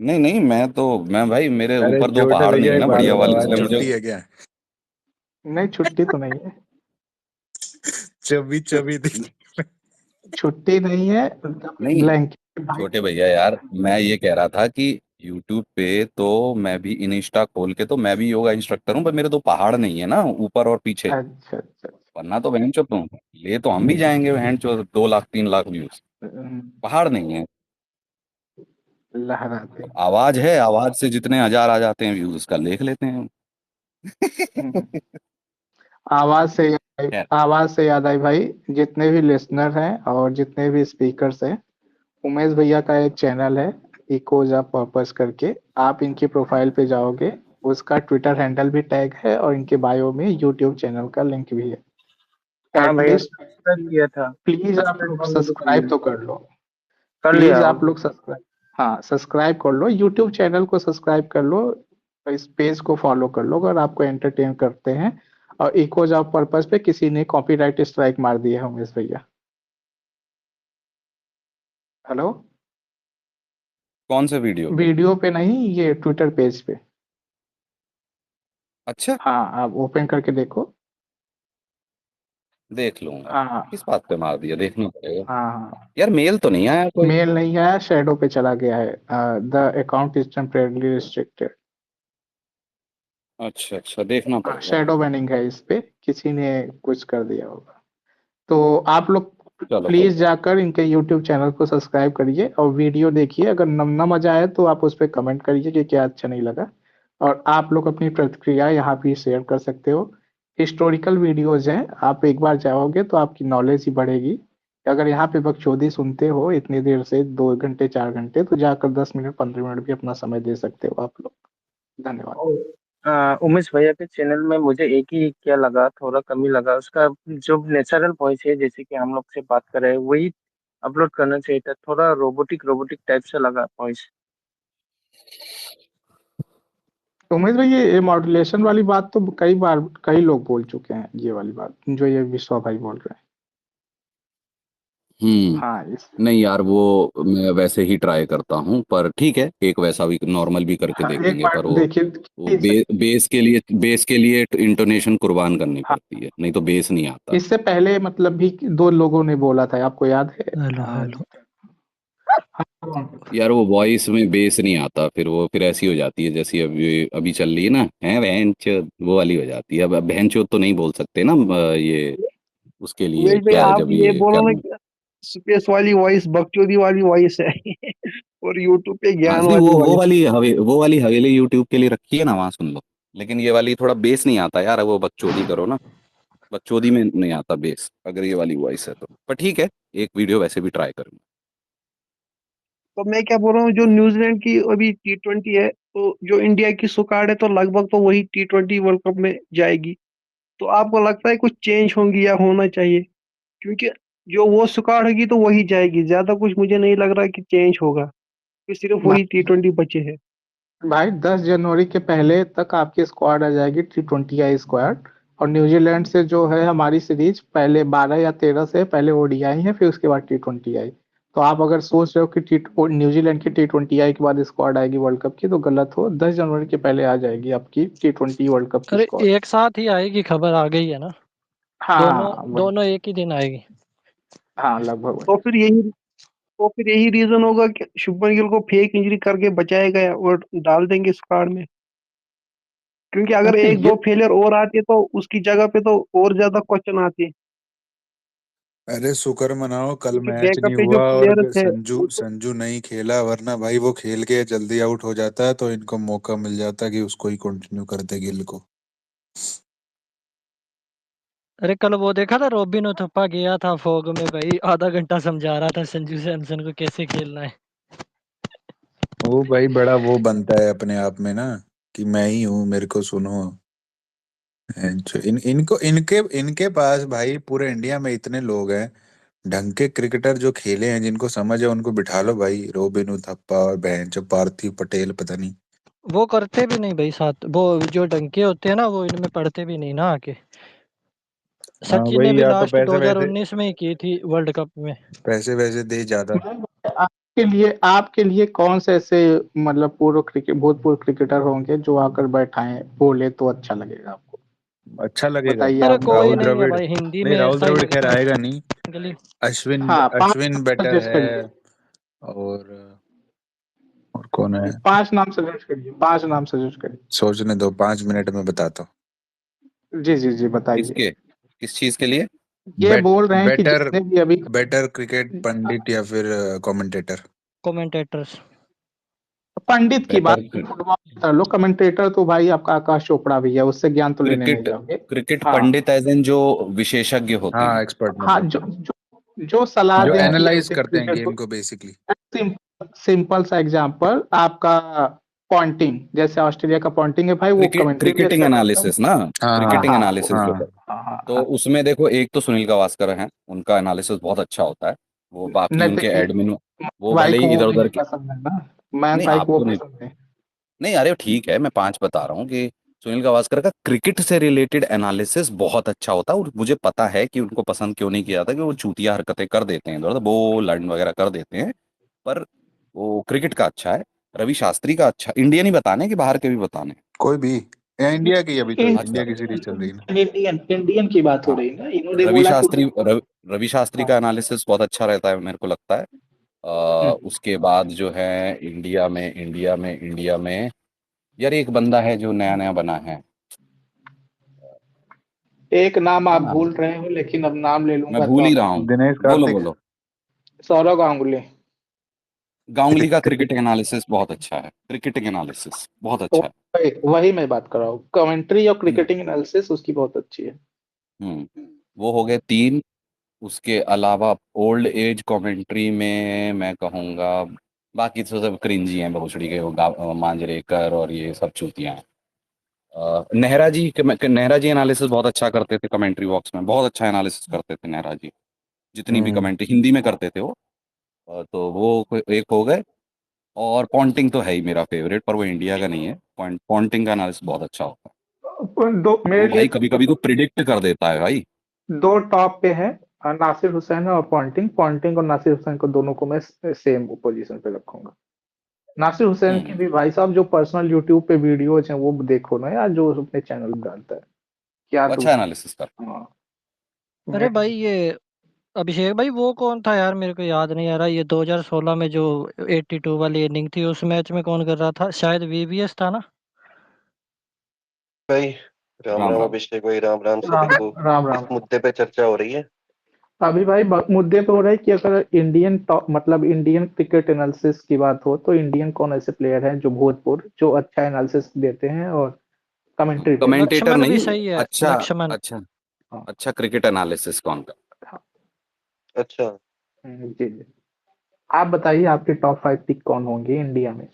A: नहीं नहीं, मैं भाई, मेरे
B: अरे
A: ऊपर दो
B: छोटे
A: पहाड़ नहीं
B: भैया
A: है
B: एक
A: ना
B: बात
A: बढ़िया
B: बताओ,
A: वाली,
B: आज
A: इसलिए मुझे।
B: छुट्टी है क्या?
D: नहीं, छुट्टी तो नहीं है।
B: चबी चबी दिख।
D: छुट्टी नहीं है।
A: नहीं,
D: ब्लैंकेट भाई।
A: छोटे भैया यार, मैं ये कह रहा था कि यूट्यूब पे तो मैं भी इंस्टा खोल के तो मैं भी योगा इंस्ट्रक्टर हूँ, पर मेरे दो पहाड़ नहीं है ना, ऊपर और पीछे।
D: अच्छा अच्छा।
A: वरना तो बहन चो तुम ले तो हम भी जाएंगे बहन चो, 2 लाख 3 लाख व्यूज। पहाड़ नहीं है।
D: लहराते।
A: अब आवाज है, आवाज से जितने हजार आ जाते हैं व्यूज, उसका देख लेते हैं हम।
D: हम्म। आवाज से
A: खैर।
D: आवाज से याद आई भाई। जितने भी लिसनर हैं और जितने भी स्पीकर्स हैं, उमेश भैया का एक चैनल है, इकोज ऑफ पर्पस करके। आप इनकी प्रोफाइल पे जाओगे, उसका ट्विटर हैंडल भी टैग है और इनके बायो में यूट्यूब चैनल का लिंक भी है।
E: हाँ भैया,
D: एटलीस्ट
E: सब्सक्राइब किया था।
D: प्लीज आप
E: सब्सक्राइब
D: लोग
E: डाउनलोड कर
D: सब्सक्राइब
E: लिया।
D: तो कर लो।
E: कर लिया
D: प्लीज आप
E: ऑलरेडी।
D: लोग सब्सक्राइब, हाँ सब्सक्राइब कर लो, यूट्यूब चैनल को सब्सक्राइब कर लो, इस पेज को फॉलो कर लो अगर आपको एंटरटेन करते हैं। और इकोज ऑफ पर्पस पे किसी ने कॉपीराइट स्ट्राइक मार दिया है उमेश भैया। हेलो।
A: कौन से वीडियो पे?
D: वीडियो पे नहीं, ये ट्विटर पेज पे।
A: अच्छा,
D: हाँ, आप ओपन करके देखो।
A: देख लूंगा।
D: हाँ
A: किस बात पे मार दिया, देखना पड़ेगा।
D: हाँ हाँ।
A: यार मेल तो नहीं आया कोई?
D: मेल नहीं आया, शेडो पे चला गया है। The account is temporarily restricted.
A: अच्छा अच्छा, देखना
D: हाँ,
A: पड़ेगा।
D: शेडो बैनिंग है इस पे, किसी ने कुछ कर दिया होगा। तो आप लोग
A: चलो कोई
D: प्लीज
A: बात।
D: जाकर इनके यूट्यूब चैनल को सब्सक्राइब करिए और वीडियो देखिए। अगर न मजा आए तो आप उस पर कमेंट करिए कि क्या अच्छा नहीं लगा। और आप लोग अपनी प्रतिक्रिया यहाँ भी शेयर कर सकते हो। हिस्टोरिकल वीडियोज हैं, आप एक बार जाओगे तो आपकी नॉलेज ही बढ़ेगी। अगर यहाँ पे बकचोदी सुनते हो इतनी देर से, 2 घंटे 4 घंटे, तो जाकर 10 मिनट 15 मिनट भी अपना समय दे सकते हो आप लोग। धन्यवाद।
E: और उमेश भैया के चैनल में मुझे एक ही क्या लगा, थोड़ा कमी लगा उसका। जो नेचुरल वॉइस है, जैसे कि हम लोग से बात कर रहे हैं वही अपलोड करना चाहिए था। थोड़ा रोबोटिक रोबोटिक टाइप से लगा वॉइस।
D: तो उमेश भाई, ये मॉड्यूलेशन वाली बात तो कई बार कई लोग बोल चुके हैं, ये वाली बात जो ये विश्वा भाई बोल रहे हैं। हाँ इस
A: नहीं यार, वो मैं वैसे ही ट्राई करता हूँ, पर ठीक है, एक वैसा भी नॉर्मल भी करके
D: हाँ, एक
A: देखेंगे,
D: बार
A: पर
D: देखिए
A: वो
D: इस,
A: बेस के लिए इंटोनेशन कुर्बान करनी
D: हाँ,
A: पड़ती है, नहीं तो बेस नहीं आता।
D: इससे पहले मतलब भी 2 लोगों ने बोला था, आपको याद है?
G: Hello hello.
D: हाँ,
A: यार वो वॉइस में बेस नहीं आता, फिर वो फिर ऐसी हो जाती है जैसी अभी अभी चल रही है ना, है बहन चोद, वो वाली हो जाती है। अब बहन चोद तो नहीं बोल सकते ना, ये उसके लिए
G: उमेश भाई
A: क्या है,
G: आप
A: जब
G: ये
A: ये
G: बोलो
A: क्या
G: ना
A: नाम।
G: कि स्पेस वाली वॉइस बकचोदी वाली वॉइस है और यूट्यूब पे
A: हाँ
G: ज्ञान
A: नहीं,
G: वाली वॉइस।
A: वो वाली हवेली यूट्यूब के लिए रखी है ना, वहाँ सुन लो। लेकिन ये वाली थोड़ा बेस नहीं आता यार, वो बकचोदी करो ना, बकचोदी में नहीं आता बेस, अगर ये वाली वॉइस है तो। पर ठीक है, एक वीडियो वैसे भी ट्राई करूंगा।
G: तो मैं क्या बोल रहा हूँ, जो न्यूजीलैंड की अभी T20 है, तो जो इंडिया की स्क्वाड है तो लगभग तो वही T20 वर्ल्ड कप में जाएगी। तो आपको लगता है कुछ चेंज होंगी या होना चाहिए? क्योंकि जो वो स्क्वाड होगी तो वही जाएगी, ज्यादा कुछ मुझे नहीं लग रहा कि चेंज होगा, कि सिर्फ वही T20 बचे हैं।
D: भाई 10 जनवरी के पहले तक आपकी स्क्वाड आ जाएगी, T20 आई स्क्वाड। और न्यूजीलैंड से जो है हमारी सीरीज, पहले 12 या 13 से पहले ओडीआई है, फिर उसके बाद T20 आई। तो आप अगर सोच रहे हो कि न्यूजीलैंड की T20 के बाद स्क्वाड आएगी वर्ल्ड कप की, तो गलत हो। 10 जनवरी के पहले आ जाएगी आपकी T20 वर्ल्ड कप की
H: अरे
D: स्क्वाड।
H: एक साथ ही आएगी, खबर आ गई है ना।
D: हाँ
H: दोनों
D: हाँ वही।
H: दोनों एक ही दिन आएगी।
D: हाँ लगभग
G: तो
D: वही।
G: फिर यही रीजन होगा कि शुभमन गिल को फेक इंजरी करके बचाया गया और डाल देंगे स्क्वाड में, क्योंकि अगर
D: नहीं,
G: एक
D: ये
G: दो फेलियर और आते तो उसकी जगह पे तो और ज्यादा क्वेश्चन आते,
B: अरे शुक्र मनाओ कल
G: क्योंकि
B: मैच
G: बैकअप
B: नहीं
G: पे जो
B: हुआ और
G: प्लेयर थे
B: संजू
G: वो तो।
B: संजू नहीं खेला, वरना भाई वो खेल के जल्दी आउट हो जाता तो इनको मौका मिल जाता कि उसको ही कंटिन्यू करते गिल को।
H: अरे कल वो देखा था, रॉबिन उथप्पा गया था फोग में भाई, आधा घंटा समझा रहा था संजू सैमसन को कैसे खेलना है।
B: वो भाई बड़ा वो बनता है अपने आप में ना, कि मैं ही हूँ, मेरे को सुनो। इनको इनके इनके पास भाई पूरे इंडिया में इतने लोग हैं ढंग के क्रिकेटर जो खेले हैं, जिनको समझ है उनको बिठा लो भाई, रोबिन उथप्पा और बेंच पार्थिव पटेल, पता नहीं।
H: वो करते भी नहीं भाई साथ, वो जो डंके होते हैं ना वो इनमें पड़ते भी नहीं ना आके।
B: हाँ
H: सचिन ने
B: वही,
H: भी
B: या तो
H: लास्ट
B: पैसे वैसे
H: 2019 में ही की थी वर्ल्ड कप में।
B: पैसे वैसे दे ज्यादा।
D: आपके लिए कौन से ऐसे मतलब भूतपूर्व क्रिकेटर होंगे जो आकर बैठाएं बोले तो अच्छा लगेगा आपको?
B: अच्छा लगेगा।
D: बताइए
H: अरे
D: आप मुझे।
H: कोई
B: राहुल
H: नहीं है
B: द्रविड़।
H: भाई, हिंदी
B: नहीं,
H: में
B: राहुल
H: ऐसा ही
B: द्रविड़ खैर
H: लगता
B: आएगा नहीं।
H: है।
B: अश्विन
D: हाँ, 5
B: अश्विन
D: नाम
B: बेटर
D: सजेस्ट
B: है।
D: करिए।
B: और कौन है?
D: 5 नाम सजेस्ट करिए, 5 नाम सजेस्ट करिए।
B: सोचने दो, 5 मिनट में बताता
D: जी जी जी बताइए।
A: किसके, किस चीज के लिए?
B: हूँ।
D: ये बोल रहे हैं कि
B: बेटर
D: जितने भी अभी
B: बेटर क्रिकेट पंडित या फिर कमेंटेटर।
H: कमेंटेटर्स।
D: पंडित की बात,
A: बेटर
D: फुटबॉल कर लो। कमेंटेटर तो भाई आपका आकाश चोपड़ा भी है, उससे ज्ञान तो लेने नहीं
A: क्रिकेट,
D: जाओगे।
A: क्रिकेट
D: हाँ
A: पंडित एज इन जो विशेषज्ञ होते
B: हाँ,
A: हैं।
B: एक्सपर्ट
D: हाँ,
B: मतलब,
D: जो सलाह
B: जो
D: दें कि
B: एनालाइज
D: ऐसे
B: करते हैं
D: क्रिकेट
B: गेम
D: को।
B: को बेसिकली।
D: सिंपल सा एग्जांपल आपका पॉन्टिंग, जैसे ऑस्ट्रेलिया का पॉन्टिंग है भाई, वो कमेंट्री भी
A: क्रिकेटिंग
D: अच्छा करता है।
A: एनालिसिस ना,
B: हाँ हाँ
A: क्रिकेटिंग
D: हाँ
A: एनालिसिस जो है,
B: हाँ।
D: हाँ हाँ
A: तो
D: हाँ।
A: उसमें देखो एक तो सुनील गावस्कर हैं, उनका एनालिसिस बहुत अच्छा होता है। वो बाकी
D: नहीं
A: उनके
D: देखिए,
A: एडमिन, वो
D: भाई
A: भले
D: को
A: ही
D: वो
A: इधर
D: भी
A: उधर
D: नहीं
A: के,
D: पसंद है ना। मयंक
A: नहीं
D: भाई को वो
A: आपको नहीं,
D: पसंद है।
A: नहीं अरे ठीक है, मैं 5 बता रहा हूँ कि सुनील गावस्कर का क्रिकेट से रिलेटेड एनालिसिस बहुत अच्छा होता है, और मुझे पता है कि उनको पसंद क्यों नहीं किया जाता, कि वो चूतिया हरकतें कर देते हैं इधर उधर, वो लंड वगैरह कर देते हैं, पर वो क्रिकेट का अच्छा है। रवि शास्त्री का अच्छा, इंडियन ही बताने कि बाहर के भी बताने?
B: कोई भी, या इंडिया की, अभी तो
A: अच्छा,
B: इंडिया की सीरीज चल रही है ना।
D: इंडियन इंडियन की बात हो
A: हाँ,
D: रही है ना, इन्होंने बोला कि
A: रवि शास्त्री
D: हाँ।
A: का एनालिसिस बहुत अच्छा रहता है मेरे को लगता है। उसके बाद जो है इंडिया में यार एक बंदा है जो नया नया बना है।
D: एक नाम
A: क्या
D: आप
A: नाम है?
D: भूल रहे हो, लेकिन अब नाम ले
A: मैं
D: लूंगा तो
A: भूल ही
D: आप।
A: रहा हूँ।
B: दिनेश
A: बोलो
B: कार्तिक।
A: बोलो।
D: सौरव गांगुली।
A: गांगुली का क्रिकेट एनालिसिस बहुत अच्छा है, क्रिकेटिंग एनालिसिस बहुत अच्छा है।
D: वही मैं बात कर रहा हूँ, कमेंट्री और
A: हम्म
D: क्रिकेटिंग एनालिसिस उसकी बहुत अच्छी है।
A: हम्म। वो हो गए 3। उसके अलावा ओल्ड एज कमेंट्री में मैं कहूँगा, बाकी तो सब क्रिंजी हैं, भोसड़ी के वो मांजरेकर और ये सब चूतियां हैं। नेहरा जी एनालिसिस बहुत अच्छा करते थे, कमेंट्री बॉक्स में बहुत अच्छा एनालिसिस करते थे नेहरा जी, जितनी भी
B: हम्म
A: कमेंट्री हिंदी में करते थे वो। तो वो एक हो गए। और पॉन्टिंग तो है ही मेरा फेवरेट, पर वो इंडिया का नहीं है। पॉन्टिंग का एनालिसिस बहुत अच्छा होता है।
D: मेरे
A: वो
D: लिए
A: भाई कभी कभी तो प्रिडिक्ट कर देता है भाई।
D: दो टॉप पे है, नासिर हुसैन और पॉन्टिंग। पॉन्टिंग और नासिर हुसैन को दोनों को मैं सेम पोजीशन पे रखूंगा। नासिर हुसैन की
A: हम्म।
D: भी भाई साहब जो पर्सनल यूट्यूब पे वीडियोज हैं वो देखो ना यार, जो अपने चैनल पे डालता है, क्या
A: वो
D: तो।
A: अच्छा एनालिसिस कर।
D: हाँ
H: अरे
D: मैं।
H: भाई ये अभिषेक भाई, वो कौन था यार, मेरे को याद नहीं आ रहा, ये 2016 में जो 82 वाली इनिंग थी उस मैच में कौन कर रहा था, शायद वीवीएस था ना।
I: भाई राम
A: राम
I: राम
A: राम।
I: अभिषेक भाई, राम राम सभी
D: राम
I: को।
D: राम
I: किस
D: राम।
I: मुद्दे पे चर्चा हो रही है?
D: अभी भाई मुद्दे पे हो रहा है कि अगर इंडियन टॉप मतलब इंडियन क्रिकेट एनालिसिस की बात हो, तो इंडियन कौन ऐसे प्लेयर हैं जो भूतपूर्व जो अच्छा एनालिसिस देते हैं और कमेंट्री टेबल।
A: कमेंटेटर
H: लक्ष्मण भी
A: नहीं,
H: सही है,
A: अच्छा
H: लक्ष्मण।
A: अच्छा,
D: हाँ
A: अच्छा क्रिकेट एनालिसिस कौन का?
D: हाँ।
I: अच्छा।
D: जी जी। आप बताइए आपके टॉप 5 पिक कौन होंगे इंडिया में?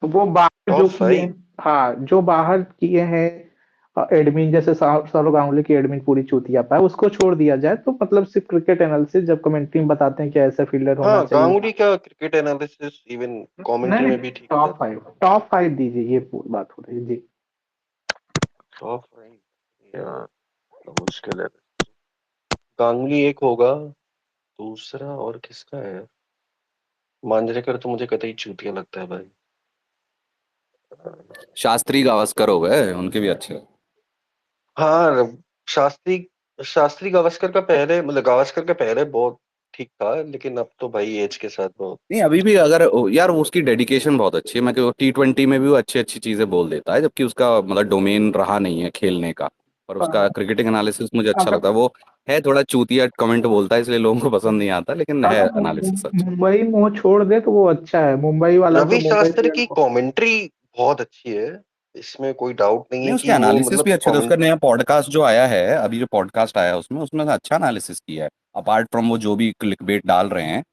D: तो वो बाहर जो
I: टॉप
D: किए हैं।
I: 5?
D: हाँ, जो बाहर किए हैं एडमिन, जैसे सौरव गांगुली की एडमिन पूरी चूतिया पाया, उसको छोड़ दिया जाए तो मतलब सिर्फ क्रिकेट एनालिसिस जब कमेंट्री में बताते हैं कि ऐसा फील्डर होना
I: हाँ,
D: चाहिए।
I: गांगुली का क्रिकेट एनालिसिस इवन
D: नहीं
I: कमेंट्री
D: नहीं,
I: में भी ठीक
D: टॉप
I: था।
D: 5, टॉप 5 दीजिए, ये बात हो रही है जी।
I: टॉप 5 यार, तो मुश्किल है। गांगुली एक होगा, दूसरा और किसका है? मांजरेकर तो मुझे कतई चूतिया लगता है भाई।
A: शास्त्री गावस्कर हो गए, उनके भी अच्छे।
I: हाँ, शास्त्री शास्त्री गावस्कर का पहले, मतलब गावस्कर का पहले बहुत ठीक था, लेकिन अब तो भाई एज के साथ बहुत।
A: नहीं अभी भी अगर यार उसकी डेडिकेशन बहुत अच्छी है। मैं T20 में भी वो अच्छी अच्छी चीजें बोल देता है, जबकि उसका मतलब डोमेन रहा नहीं है खेलने का। पर उसका क्रिकेटिंग एनालिसिस मुझे अच्छा
D: अगर
A: लगता है। वो है थोड़ा चूतिया कमेंट बोलता है, इसलिए लोगों को पसंद नहीं आता, लेकिन है
D: अगर
A: एनालिसिस अच्छा।
D: मुंबई में वो छोड़ दे तो वो अच्छा है, मुंबई वाला जो
I: रवि
D: मुंबई
I: शास्त्री की
D: इंडियंस को।
I: कमेंट्री बहुत अच्छी है, इसमें कोई डाउट नहीं
A: नहीं
I: है
A: उसके
I: कि वो
A: एनालिसिस भी
I: मतलब
A: अच्छे थे। उसका नया पॉडकास्ट जो आया है अभी, जो पॉडकास्ट आया है उसमें उसने अच्छा एनालिसिस किया है। अपार्ट फ्रॉम वो जो भी क्लिकबेट डाल रहे हैं,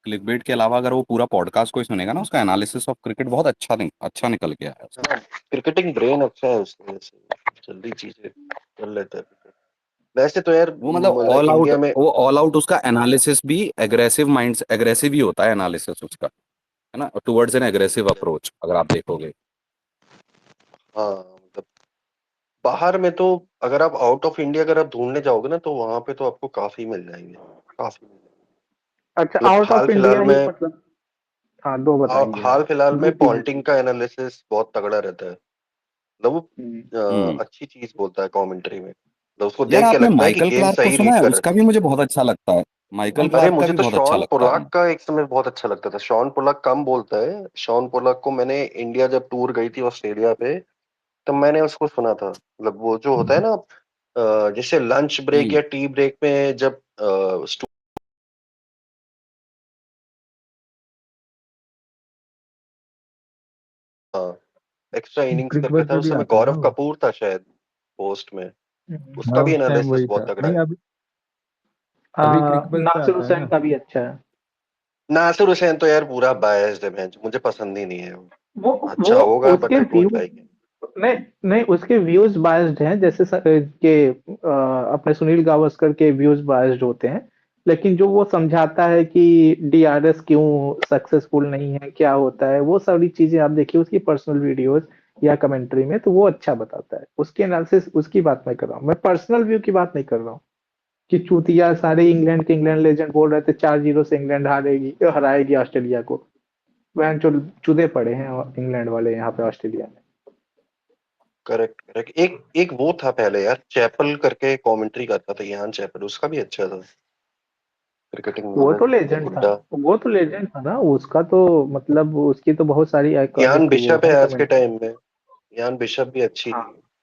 A: क्लिकबेट के अलावा अगर वो पूरा पॉडकास्ट कोई सुनेगा ना, उसका एनालिसिस ऑफ क्रिकेट बहुत अच्छा निकल के आया है उसका।
I: क्रिकेटिंग ब्रेन अच्छा है उसके, जल्दी चीजें कर लेता है। वैसे तो यार
A: वो मतलब
I: लाइक इंडिया में,
A: ऑल आउट उसका एनालिसिस भी एग्रेसिव ही होता है एनालिसिस उसका, है ना, टुवर्ड्स एन एग्रेसिव अप्रोच अगर आप देखोगे।
I: हाँ मतलब बाहर में तो, अगर आप आउट ऑफ इंडिया अगर आप ढूंढने जाओगे ना, तो वहां पे तो आपको काफी मिल जाएंगे, काफी मिल जाएंगे।
D: अच्छा,
I: मतलब
D: आउट ऑफ इंडिया ही मतलब। हाँ, दो बताइए
I: हाल
D: आप।
I: फिलहाल में
D: जीपी
I: पॉन्टिंग
D: जीपी।
I: का एनालिसिस बहुत तगड़ा रहता है। मतलब वो
D: हम्म।
A: हम्म।
I: अच्छी चीज बोलता है कमेंट्री में, मतलब उसको
A: यार
I: देख के
A: आपने
I: लगता है कि
A: माइकल
I: गेम
A: क्लार्क को
I: सही
A: सुना
I: रीड
A: है?
I: कर रहा
A: उसका भी मुझे बहुत अच्छा लगता है। माइकल
I: है। अरे
A: क्लार्क का
I: मुझे
A: भी
I: तो
A: बहुत अच्छा
I: शॉन
A: लगता है।
I: पोलाक का एक समय बहुत अच्छा लगता था। शॉन पोलाक कम बोलता है, शॉन पोलाक को मैंने इंडिया जब टूर गई थी ऑस्ट्रेलिया पे, तब मैंने उसको सुना था। मतलब वो जो होता है ना, जैसे लंच ब्रेक
A: हम्म।
I: या टी ब्रेक में जब एक्स्ट्रा इनिंग्स करके
J: क्रिकबज़
I: था,
J: में
I: उस
J: भी
I: समय
J: आता है ना
I: गौरव
J: वो।
I: कपूर था शायद पोस्ट में। उसका
J: हाँ,
I: भी
J: उस टाइम
I: एनालिसिस
J: वही
I: बहुत
J: था।
I: तगड़ा
J: नहीं,
I: है।
J: अभी क्रिकबज़ पे
D: नासिर
J: आता है
D: हुसैन
J: ना।
D: का भी अच्छा है।
I: नासिर हुसैन तो यार पूरा बायस्ड है मैच, मुझे पसंद ही नहीं है वो।
D: वो
I: अच्छा होगा बट
D: उसके
I: eye
D: view
I: don't like it.
D: नहीं नहीं, उसके व्यूज बायस्ड हैं, जैसे अपने सुनील गावस्कर के व्यूज बायस्ड होते हैं। लेकिन जो वो समझाता है कि डीआरएस क्यों सक्सेसफुल नहीं है, क्या होता है, वो सारी चीजें आप देखिए उसकी पर्सनल वीडियोस या कमेंट्री में, तो वो अच्छा बताता है। उसके एनालिसिस उसकी बात मैं कर रहा हूँ, मैं पर्सनल व्यू की बात नहीं कर रहा हूँ कि चूतिया सारे इंग्लैंड लेजेंड बोल रहे थे 4-0 से इंग्लैंड हराएगी ऑस्ट्रेलिया को। वह जो चूदे पड़े हैं और इंग्लैंड वाले यहाँ पे ऑस्ट्रेलिया में।
I: Correct correct. एक एक वो था पहले यार, चैपल करके कमेंट्री करता था, यान चैपल, उसका भी अच्छा था क्रिकेटिंग
D: वो
I: नॉलेज,
D: तो लेजेंड था।
I: बुड्ढा।
D: वो तो लेजेंड था ना उसका तो। मतलब उसकी तो बहुत सारी
I: यान
D: आइकॉनिक वो
I: बिशप है
D: है
I: आज के
D: कमेंट्री।
I: टाइम में। यान बिशप भी अच्छी
D: हाँ।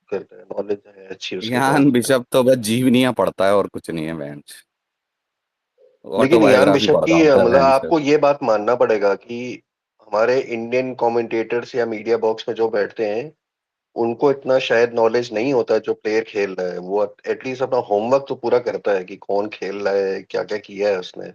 I: करता है, नॉलेज है अच्छी उसके
A: यान
I: पास।
A: बिशप तो बस जीवनियां पढ़ता है और कुछ नहीं है बेंच।
I: लेकिन यान
A: ऑटोबायोग्राफी
I: बिशप की
A: पढ़ रहा होता है
I: मतलब
A: बेंच।
I: आपको ये बात मानना पड़ेगा कि हमारे इंडियन कमेंटेटर्स या मीडिया बॉक्स में जो बैठते हैं, उनको इतना शायद नॉलेज नहीं होता है जो प्लेयर खेल रहा है। वो एटलीस्ट अपना होमवर्क तो पूरा करता है कि कौन खेल रहा है, क्या क्या किया है उसने।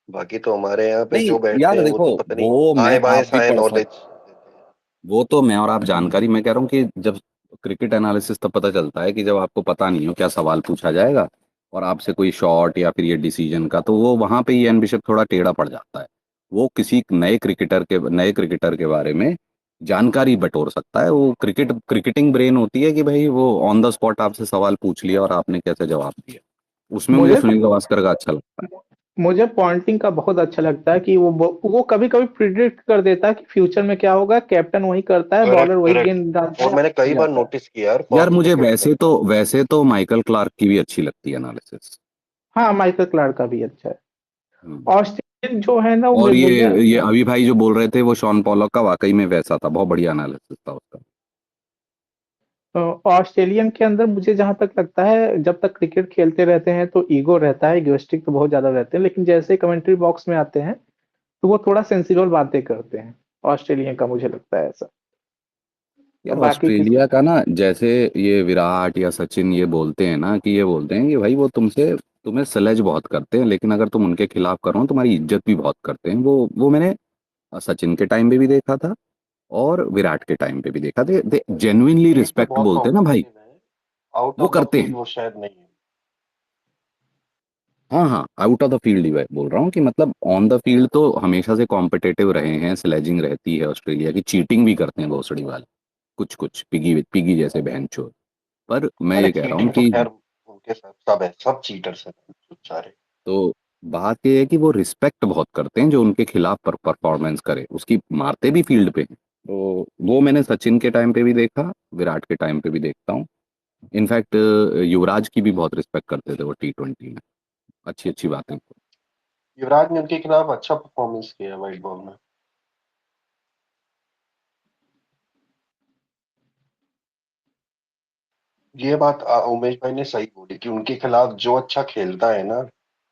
I: बाकी तो हमारे यहाँ पे
A: नहीं
I: जो बैठते
A: यार
I: हैं वो
A: देखो,
I: तो पता नहीं
A: वो मैं
I: आए बाएं
A: आप भी
I: साए
A: पढ़
I: नॉलेज
A: सकते।
I: देते हैं।
A: वो तो मैं और आप जानकारी, मैं कह रहा हूँ कि जब क्रिकेट एनालिसिस तब पता चलता है कि जब आपको पता नहीं हो क्या सवाल पूछा जाएगा और आपसे कोई शॉट या फिर ये डिसीजन का, तो वो वहां पे ईएन बिशप थोड़ा टेढ़ा पड़ जाता है। वो किसी नए क्रिकेटर के बारे में जानकारी बटोर सकता है। वो क्रिकेटिंग ब्रेन होती है कि भाई वो ऑन द स्पॉट आपसे सवाल पूछ लिया और आपने कैसे जवाब दिया। उसमें मुझे
D: मुझे
A: सुनील गावस्कर का अच्छा लगता
D: मुझे पॉन्टिंग का बहुत अच्छा लगता है कि वो कभी कभी प्रिडिक्ट कर देता है कि फ्यूचर में क्या होगा, कैप्टन वही करता है,
I: करेक्ट
D: बॉलर वही
I: करेक्ट।
D: गेंद डालता
I: और
D: है,
I: मैंने कई
D: हो
I: बार
D: जाता है।
I: नोटिस किया यार
A: है। यार
I: फास्ट
A: मुझे
I: विकेट में।
A: वैसे तो माइकल क्लार्क की भी अच्छी लगती है एनालिसिस।
D: हाँ, माइकल क्लार्क का भी अच्छा है। ऑस्ट्रेलियन जो है ना,
A: और
D: मुझे
A: ये अभी भाई जो बोल रहे थे वो शॉन पॉलक का वाकई में वैसा था, बहुत बढ़िया एनालिसिस था उसका।
D: ऑस्ट्रेलियन के अंदर मुझे जहां तक लगता है, जब तक क्रिकेट खेलते रहते हैं तो ईगो रहता है, इगोइस्टिक तो बहुत ज्यादा रहते हैं, लेकिन जैसे कमेंट्री बॉक्स में आते हैं तो वो थोड़ा सेंसिबल बातें करते हैं। ऑस्ट्रेलियन का मुझे लगता है ऐसा।
A: यार
D: बाकी किसी।
A: ऑस्ट्रेलिया का ना, जैसे ये विराट या सचिन ये बोलते हैं ना, कि ये बोलते हैं कि भाई वो तुम्हें सलेज बहुत करते हैं, लेकिन अगर तुम उनके खिलाफ करो तुम्हारी इज्जत भी बहुत करते हैं। वो मैंने सचिन के टाइम पे भी देखा था और विराट के टाइम पे भी देखा था। जेन्युइनली
I: एक तो
A: रिस्पेक्ट
I: बहुत
A: बोलते हैं ना भाई,
I: कॉम्पिटिटिव है, आउट
A: वो
I: ऑफ द
A: करते
I: फील्ड
A: हैं।
I: वो शायद नहीं है।
A: हाँ हाँ, आउट ऑफ द फील्ड ही मैं बोल रहा हूँ कि मतलब ऑन द फील्ड तो हमेशा से कॉम्पिटिटिव रहे हैं, स्लेजिंग रहती है ऑस्ट्रेलिया की, चीटिंग भी करते हैं भोसड़ी वाले कुछ कुछ, पिगी पिगी जैसे बहन चोर। पर मैं
I: अरे
A: ये कह रहा हूँ
I: चीटिंग तो
A: कि
I: खैर उनके साथ सब है, सब चीटर्स हैं सारे।
A: तो बात ये है कि वो रिस्पेक्ट बहुत करते हैं जो उनके खिलाफ परफॉर्मेंस करे, उसकी मारते भी फील्ड पे हैं। तो वो मैंने सचिन के टाइम पे भी देखा, विराट के टाइम पे भी देखता हूँ। इनफैक्ट युवराज की भी बहुत रिस्पेक्ट करते थे वो T20 में। अच्छी अच्छी बातें।
I: युवराज ने उनके खिलाफ अच्छा परफॉर्मेंस किया व्हाइट बॉल में। ये बात उमेश भाई ने सही बोली कि उनके खिलाफ जो अच्छा खेलता है ना,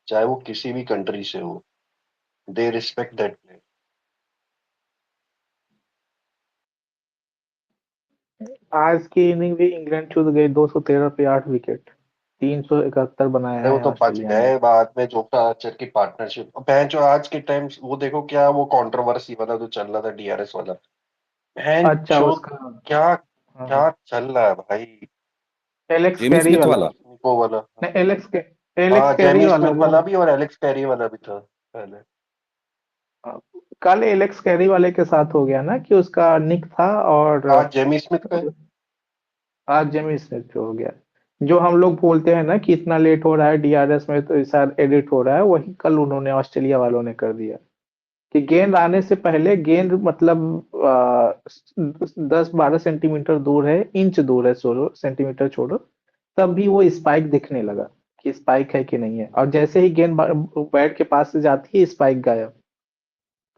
I: चाहे वो किसी भी कंट्री से हो, दे रिस्पेक्ट दैट प्लेयर।
D: आज की इनिंग भी इंग्लैंड चूक गई 213 पे 8 विकेट, 371 बनाया
I: अरे वो
D: है
I: तो बच
D: ऑस्ट्रेलिया ने।
I: गए बाद में, जोफ्रा आर्चर की पार्टनरशिप। बहन जो आज के टाइम वो देखो क्या वो कंट्रोवर्सी वाला जो चल रहा था, DRS वाला, बहन
D: अच्छा
I: जो
D: उसका,
I: क्या
D: हाँ,
I: क्या चल रहा है भाई।
D: एलेक्स
A: जेमी
D: कैरी
A: स्मिथ
D: वाला।
A: वाला।
I: निको वाला।
D: नहीं, एलेक्स
I: हाँ,
D: कैरी
I: जेमी
D: वाला
I: स्मिथ
D: वो।
I: वाला भी और एलेक्स कैरी वाला भी था पहले।
D: कल एलेक्स कैरी वाले के साथ हो गया ना कि उसका निक था, और
I: आज जेमी स्मिथ का है।
D: आज जेमी स्मिथ पे हो गया। जो हम लोग बोलते हैं ना कि इतना लेट हो रहा है डीआरएस में तो शायद एडिट हो रहा है, वही कल उन्होंने ऑस्ट्रेलिया वालों ने कर दिया कि गेंद आने से पहले गेंद मतलब 10-12 सेंटीमीटर दूर है, इंच दूर है, 16 सेंटीमीटर छोड़ो, तब भी वो स्पाइक दिखने लगा कि स्पाइक है कि नहीं है, और जैसे ही गेंद बैट के पास से जाती है स्पाइक गायब।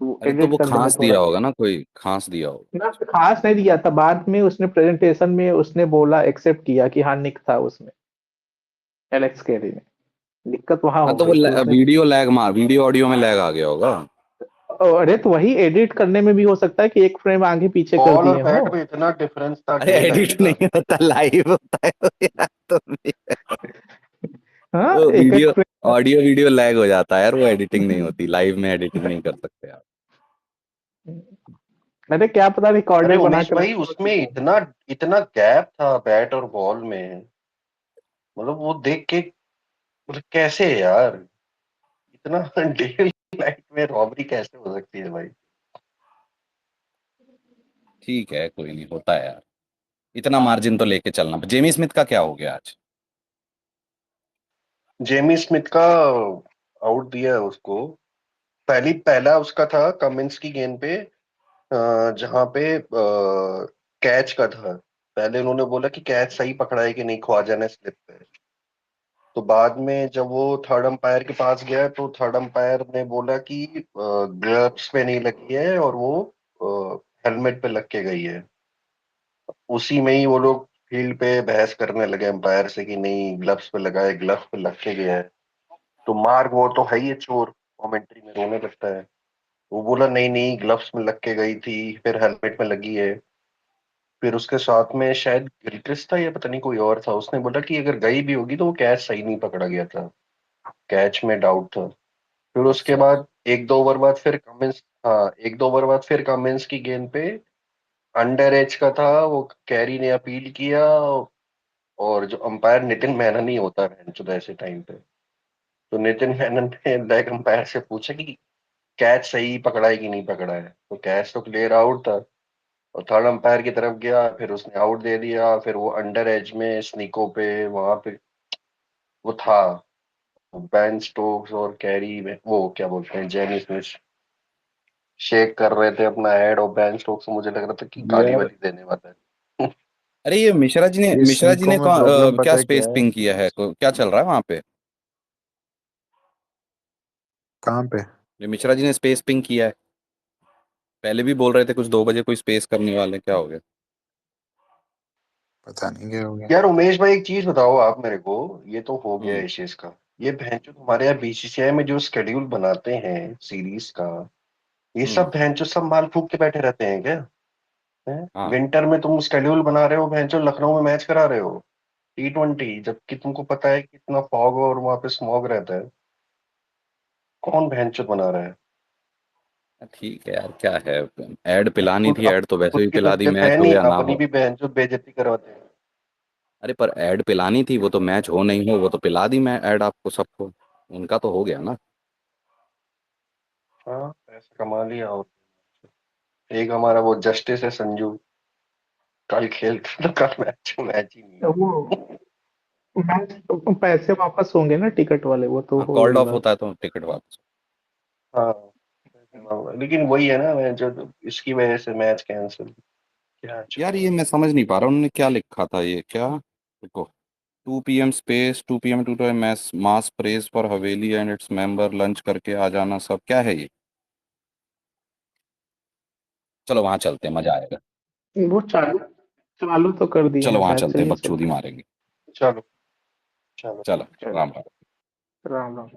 D: तो वो
A: अरे तो
D: एडिट
A: वो
D: करने में
A: खास
D: थोड़ा
A: दिया होगा ना, कोई खास दिया होगा।
D: ना, खास नहीं दिया था, बाद में उसने प्रेजेंटेशन में उसने बोला, एक्सेप्ट किया कि हाँ निक था उसमें, एलेक्स कैरी में। दिक्कत वहां
A: हाँ
D: हो
A: तो वो
D: गई कि उसने,
A: वीडियो ऑडियो में लैग आ गया होगा।
D: अरे तो वही एडिट करने में भी हो सकता है कि एक फ्रेम आगे पीछे कर
I: बॉल और
D: दिए हो।
I: बैट में इतना डिफरेंस था
A: अरे
I: डे लाइन
A: एडिट
I: का।
A: नहीं होता, लाइव होता है तो यार तुम भी।
D: हाँ,
A: वो
D: एक एक
A: video
D: frame.
A: Audio video lag हो जाता है यार, वो एडिटिंग नहीं होती, लाइव में एडिटिंग नहीं कर सकते आप।
D: अरे क्या पता
I: अरे
D: रिकॉर्डेड बना
I: उमेश
D: के
I: भाई,
D: रखा हो
I: उसमें
D: किसी
I: इतना इतना गैप था बैट और बॉल में, मतलब वो देख के मतलब कैसे यार, इतना डे लाइट में रॉबरी कैसे हो सकती है भाई।
A: ठीक है, कोई नहीं, होता है यार। इतना मार्जिन तो लेके चलना। जेमी स्मिथ का क्या हो गया आज?
I: जेमी स्मिथ का आउट दिया है उसको। पहला उसका था कमिंस की गेंद पे, जहां पे कैच का था। पहले उन्होंने बोला कि कैच सही पकड़ा है कि नहीं, ख्वाजा ने स्लिप पे। तो बाद में जब वो थर्ड अंपायर के पास गया तो थर्ड अंपायर ने बोला कि ग्लव्स पे नहीं लगी है और वो हेलमेट पे लग के गई है। उसी में ही वो लोग फील्ड पे बहस करने लगे अंपायर से कि नहीं ग्लव्स पे लगा है, ग्लव्स पे लग के गया है। तो मार्क वो तो है ही है चोर, कमेंट्री में रोने लगता है। वो बोला नहीं नहीं ग्लव्स में लग के गई थी, फिर हेलमेट में लगी है। फिर उसके साथ में शायद गिलक्रिस्ट था या पता नहीं कोई और था, उसने बोला कि अगर गई भी होगी तो वो कैच सही नहीं पकड़ा गया था, कैच में डाउट था। फिर उसके
A: अच्छा।
I: बाद एक दो ओवर बाद फिर कमिंस, हाँ एक दो ओवर बाद फिर कमिंस की गेंद पे अंडर एज का था, वो कैरी ने अपील किया। और जो अंपायर नितिन मेनन ही होता है जो ऐसे टाइम पे, तो नितिन मेनन ने लेग अंपायर से पूछा कि कैच सही पकड़ा है कि नहीं पकड़ा है, तो कैच तो क्लियर आउट था। और थर्ड अंपायर की तरफ गया, फिर उसने आउट दे दिया। फिर वो अंडर एज में स्नीको पे वहां पे वो था, बेन स्टोक्स और कैरी में वो क्या बोलते हैं जेमी स्मिथ शेक कर रहे थे अपना हेड, और बेन स्टोक्स को मुझे लग रहा था कि गाली
B: यार
I: वाली देने वाला है।
A: अरे ये
B: ये
A: मिश्रा जी
B: स्नीको
A: ने
B: में प्रॉब्लम
A: क्या
B: पता है क्या
A: स्पेस
B: है?
A: पिंग किया है, क्या चल रहा है वहां पे?
B: कहाँ पे?
A: ये मिश्रा जी ने स्पेस पिंग किया है, पहले भी बोल रहे थे कुछ 2 बजे कोई स्पेस करने वाले, क्या हो गया?
B: पता नहीं क्या हो गया।
I: यार उमेश भाई एक चीज बताओ आप मेरे को, ये तो हो गया
A: हम्म।
I: एशेज का। ये भैंचो तुम्हारे यहाँ BCCI में जो स्केड्यूल बनाते हैं सीरीज का, ये
A: हम्म।
I: सब भैंचो सब माल फूक के बैठे रहते हैं क्या? हैं?
A: हाँ।
I: विंटर में तुम स्केड्यूल बना रहे हो, भैंचो लखनऊ में मैच करा रहे हो T20, जबकि तुमको पता है कि इतना फॉग और वहां पे स्मॉग रहता है। कौन भैंचो बना रहा है?
A: ठीक है यार, क्या है, ऐड पिलानी
I: खुद
A: थी, ऐड तो वैसे
I: खुद
A: भी
I: की
A: पिला दी,
I: तबीयत
A: मैच
I: है
A: हो
I: नहीं,
A: या ना
I: अपनी
A: हो।
I: भी भैंचो बेइज्जती करवाते हैं।
A: अरे पर ऐड पिलानी थी, वो तो मैच हो नहीं हो, वो तो पिला दी मैं ऐड आपको सबको, उनका तो हो गया ना।
I: हाँ पैसा कमा लिया। और एक हमारा वो जस्टिस है संजू, कल खेलता तो कल मैच मैच ही नहीं
D: वो
I: है।
D: मैच पैसे वापस होंगे ना टिकट वाले, वो तो हो
A: कॉल्ड
D: गई
A: ऑफ
D: बात।
A: होता है तो टिकट वापस।
I: हाँ लेकिन वही है ना, मैं जो इसकी वजह से मैच कैंसिल, क्या
A: यार ये मैं समझ नहीं पा रहा उन्होंने क्या लिखा था, ये क्या, देखो 2 PM space 2 PM to mess mass praise for haveli and its member, lunch करके आ जाना सब, क्या है ये? चलो वहां चलते हैं, मजा आएगा।
D: वो चालू चालू तो कर दिए
A: चलो
D: हैं
A: वहां
D: शायद,
A: चलते हैं,
D: चलिए
A: बकचोदी
D: चलते हैं।
A: मारेंगे।
I: चलो चलो।
A: चलो,
D: चलो,
A: राम राम।
D: राम राम।